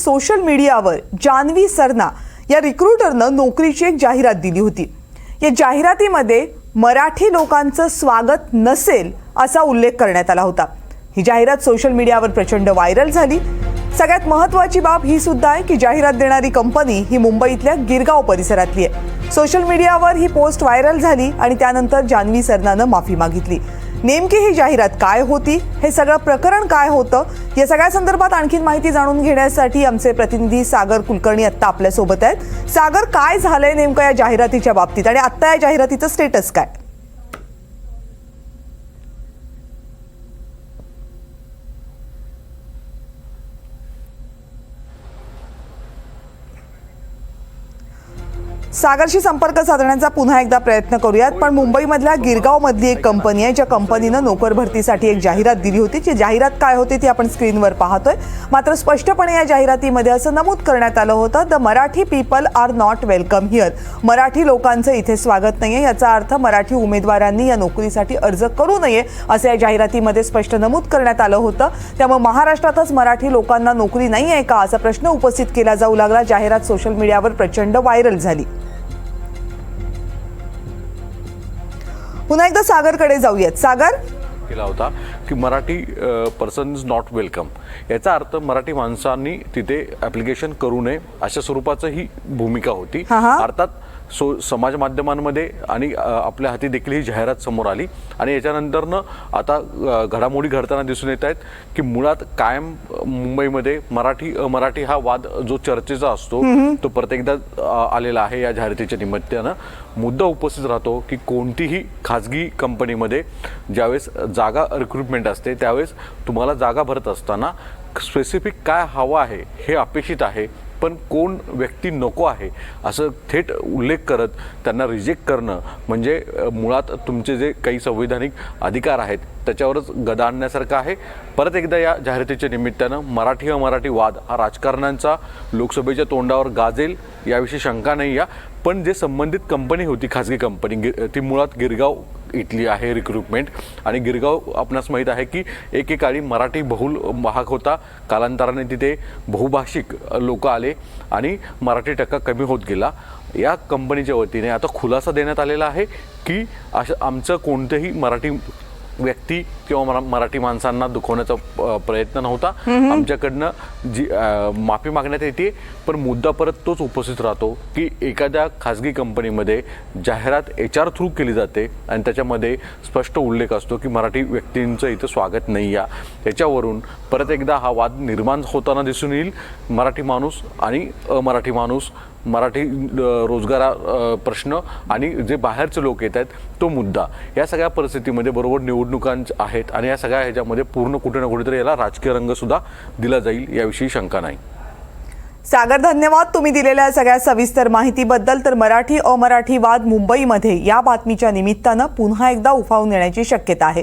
Social मीडियावर जान्हवी सरना या रिक्रूटरनं नोकरीची एक जाहिरात दिली होती। या जाहिरातीमध्ये मराठी लोकांचं स्वागत नसेल असा उल्लेख करण्यात आला होता। ही जाहिरात सोशल मीडियावर प्रचंड व्हायरल झाली। सगळ्यात महत्त्वाची बाब ही सुद्धा आहे की जाहिरात देणारी कंपनी ही मुंबईतल्या गिरगाव परिसरातली आहे। सोशल मीडियावर ही पोस्ट व्हायरल झाली आणि त्यानंतर जान्हवी सरनानं माफी मागितली। नेमकी ही जाहिरात काय होती, हे सगळं प्रकरण काय होतं, या सगळ्या संदर्भात आणखीन माहिती जाणून घेण्यासाठी आमचे प्रतिनिधी सागर कुलकर्णी आत्ता आपल्या सोबत आहेत। सागर, काय झालंय नेमकं या जाहिरातीच्या बाबतीत आणि आत्ता या जाहिरातीचं स्टेटस काय? सागरशी संपर्क साधण्याचा पुन्हा एकदा प्रयत्न करूयात, पण मुंबईमधल्या गिरगावमधली एक कंपनी आहे ज्या कंपनीनं नोकर भरतीसाठी एक जाहिरात दिली होती। जी जाहिरात काय होती ती आपण स्क्रीनवर पाहतोय। मात्र स्पष्टपणे या जाहिरातीमध्ये असं नमूद करण्यात आलं होतं, the Marathi people are not welcome here. Marathi लोकांचं इथे स्वागत नाहीये, याचा अर्थ मराठी उमेदवारांनी या नोकरीसाठी अर्ज करू नये असं या जाहिरातीमध्ये स्पष्ट नमूद करण्यात आलं होतं। त्यामुळे महाराष्ट्रातच मराठी लोकांना नोकरी नाही आहे का असा प्रश्न उपस्थित केला जाऊ लागला। जाहिरात सोशल मीडियावर प्रचंड व्हायरल झाली। पुन्हा एकदा सागरकडे जाऊयात। सागर, केला होता की Marathi person is not welcome, याचा अर्थ मराठी माणसांनी तिथे ॲप्लिकेशन करू नये अशा स्वरूपाचं ही भूमिका होती। अर्थात समाज माध्यमांमध्ये आणि आपल्या हाती देखील ही जाहिरात समोर आली आणि याच्यानंतरनं आता घडामोडी घडताना दिसून येत आहेत की मुळात कायम मुंबईमध्ये मराठी अमराठी हा वाद जो चर्चेचा असतो तो परत एकदा आलेला आहे। या जाहिरातीच्या निमित्तानं मुद्दा उपस्थित राहतो की कोणतीही खाजगी कंपनीमध्ये ज्यावेळेस जागा रिक्रुटमेंट असते त्यावेळेस तुम्हाला जागा भरत असताना स्पेसिफिक काय हवं आहे हे अपेक्षित आहे, पण कोण व्यक्ती नको आहे असं थेट उल्लेख करत त्यांना रिजेक्ट करणं म्हणजे मुळात तुमचे जे काही संवैधानिक अधिकार आहेत त्याच्यावरच गदा आणण्यासारखं आहे। परत एकदा या जाहिरातीच्या निमित्तानं मराठी अमराठी वाद हा राजकारण्यांचा लोकसभेच्या तोंडावर गाजेल याविषयी शंका नाही या, पण जे संबंधित कंपनी होती खाजगी कंपनी ती मुळात गिरगाव इथली आहे रिक्रुटमेंट। आणि गिरगाव आपणास माहीत आहे की एकेकाळी मराठी बहुल भाग होता, कालांतराने तिथे बहुभाषिक लोक आले आणि मराठी टक्का कमी होत गेला। या कंपनीच्या वतीने आता खुलासा देण्यात आलेला आहे की आमचं कोणतेही मराठी व्यक्ती किंवा मराठी माणसांना दुखवण्याचा प्रयत्न नव्हता। आमच्याकडनं जी माफी मागण्यात येते, पण मुद्दा परत तोच उपस्थित राहतो की एखाद्या खाजगी कंपनीमध्ये जाहिरात HR थ्रू केली जाते आणि त्याच्यामध्ये स्पष्ट उल्लेख असतो की मराठी व्यक्तींचं इथं स्वागत नाही या। याच्यावरून परत एकदा हा वाद निर्माण होताना दिसून येईल। मराठी माणूस आणि अमराठी माणूस, मराठी रोजगार प्रश्न आणि जे बाहेरचे लोक येत आहेत तो मुद्दा, या सगळ्या परिस्थितीमध्ये बरोबर निवडणुकांच्या आहेत आणि या सगळ्या ह्याच्यामध्ये पूर्ण कुठे ना कुठेतरी याला राजकीय रंग सुद्धा दिला जाईल याविषयी शंका नाही। सागर, धन्यवाद तुम्ही दिलेल्या सगळ्या सविस्तर माहितीबद्दल। तर मराठी अमराठी वाद मुंबईमध्ये या बातमीच्या निमित्तानं पुन्हा एकदा उफाळून येण्याची शक्यता आहे।